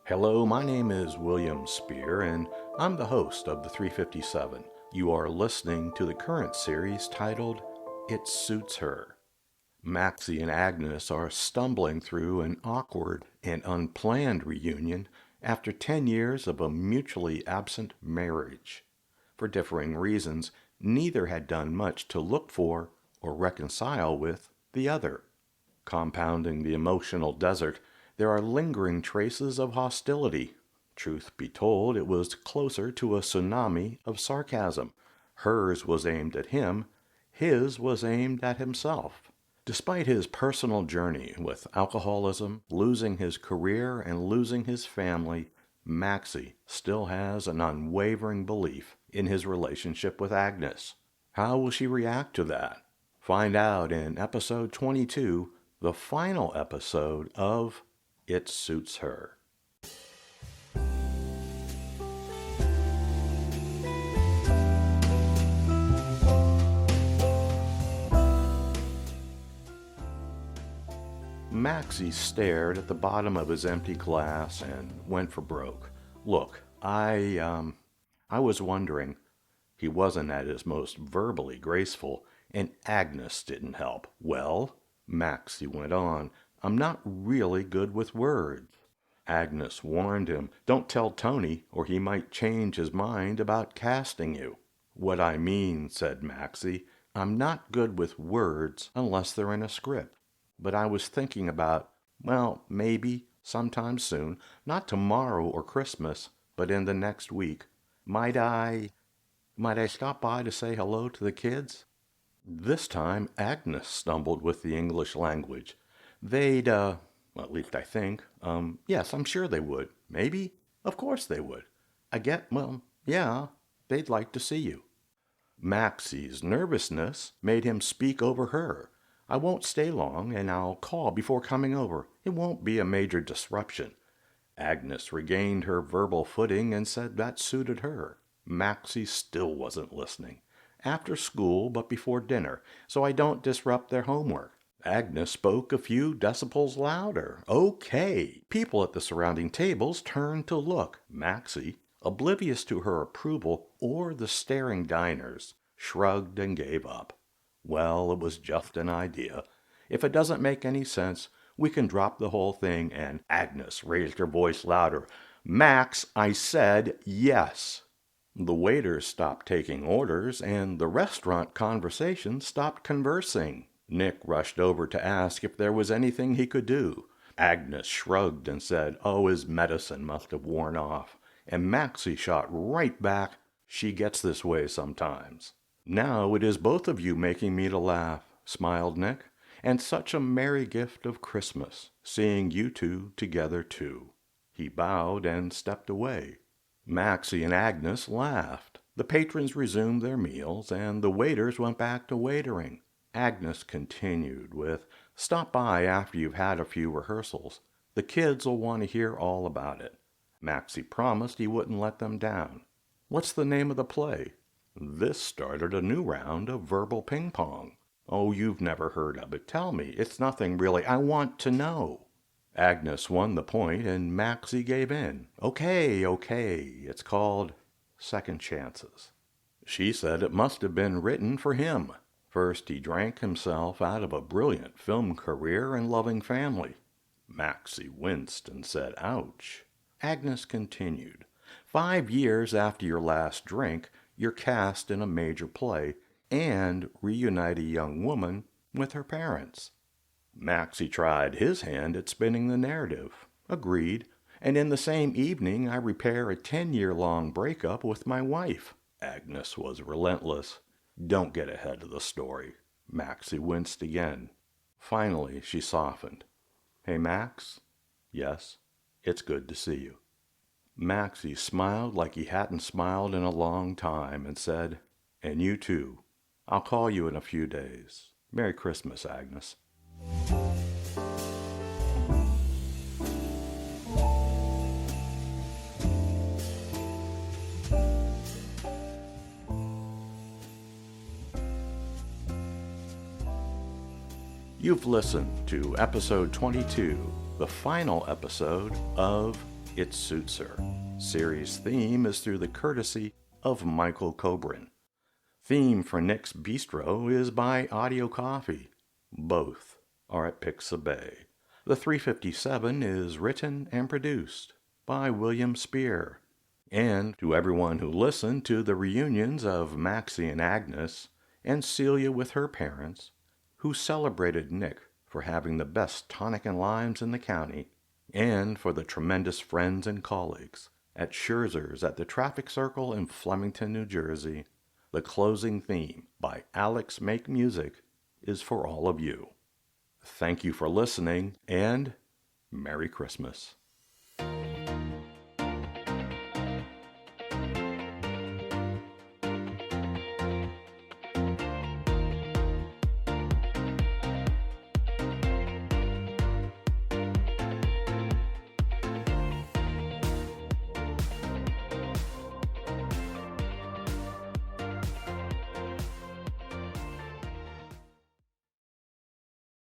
Hello, my name is William Spear, and I'm the host of the 357. You are listening to the current series titled It Suits Her. Maxie and Agnes are stumbling through an awkward and unplanned reunion after 10 years of a mutually absent marriage. For differing reasons, neither had done much to look for or reconcile with the other. Compounding the emotional desert, there are lingering traces of hostility. Truth be told, it was closer to a tsunami of sarcasm. Hers was aimed at him, his was aimed at himself. Despite his personal journey with alcoholism, losing his career, and losing his family, Maxie still has an unwavering belief in his relationship with Agnes. How will she react to that? Find out in episode 22, the final episode of It Suits Her. Maxie stared at the bottom of his empty glass and went for broke. Look, I was wondering. He wasn't at his most verbally graceful, and Agnes didn't help. Well, Maxie went on, I'm not really good with words. Agnes warned him, don't tell Tony or he might change his mind about casting you. What I mean, said Maxie, I'm not good with words unless they're in a script. But I was thinking about, well, maybe, sometime soon, not tomorrow or Christmas, but in the next week. Might I stop by to say hello to the kids? This time, Agnes stumbled with the English language. They'd, well, at least I think, yes, I'm sure they would. Maybe? Of course they would. Yeah, they'd like to see you. Maxie's nervousness made him speak over her. I won't stay long, and I'll call before coming over. It won't be a major disruption. Agnes regained her verbal footing and said that suited her. Maxie still wasn't listening. After school, but before dinner, so I don't disrupt their homework. Agnes spoke a few decibels louder. Okay. People at the surrounding tables turned to look. Maxie, oblivious to her approval or the staring diners, shrugged and gave up. Well, it was just an idea. If it doesn't make any sense, we can drop the whole thing, and Agnes raised her voice louder. Max, I said yes. The waiters stopped taking orders, and the restaurant conversation stopped conversing. Nick rushed over to ask if there was anything he could do. Agnes shrugged and said, oh, his medicine must have worn off. And Maxie shot right back, she gets this way sometimes. Now it is both of you making me to laugh, smiled Nick, and such a merry gift of Christmas, seeing you two together too. He bowed and stepped away. Maxie and Agnes laughed. The patrons resumed their meals, and the waiters went back to waitering. Agnes continued with, stop by after you've had a few rehearsals. The kids will want to hear all about it. Maxie promised he wouldn't let them down. What's the name of the play? This started a new round of verbal ping-pong. Oh, you've never heard of it. Tell me. It's nothing really. I want to know. Agnes won the point, and Maxie gave in. Okay. It's called Second Chances. She said it must have been written for him. First, he drank himself out of a brilliant film career and loving family. Maxie winced and said, ouch. Agnes continued. 5 years after your last drink, you're cast in a major play and reunite a young woman with her parents. Maxie tried his hand at spinning the narrative. Agreed. And in the same evening, I repair a 10-year-long breakup with my wife. Agnes was relentless. Don't get ahead of the story. Maxie winced again. Finally, she softened. Hey, Max? Yes, it's good to see you. Maxie smiled like he hadn't smiled in a long time and said, and you too. I'll call you in a few days. Merry Christmas, Agnes. You've listened to episode 22, the final episode of It suits her. Series theme is through the courtesy of Michael Cobrin. Theme for Nick's Bistro is by Audio Coffee. Both are at Pixabay. The 357 is written and produced by William Spear. And to everyone who listened to the reunions of Maxie and Agnes and Celia with her parents, who celebrated Nick for having the best tonic and limes in the county, and for the tremendous friends and colleagues at Scherzer's at the Traffic Circle in Flemington, New Jersey, the closing theme by Alex Make Music is for all of you. Thank you for listening, and Merry Christmas.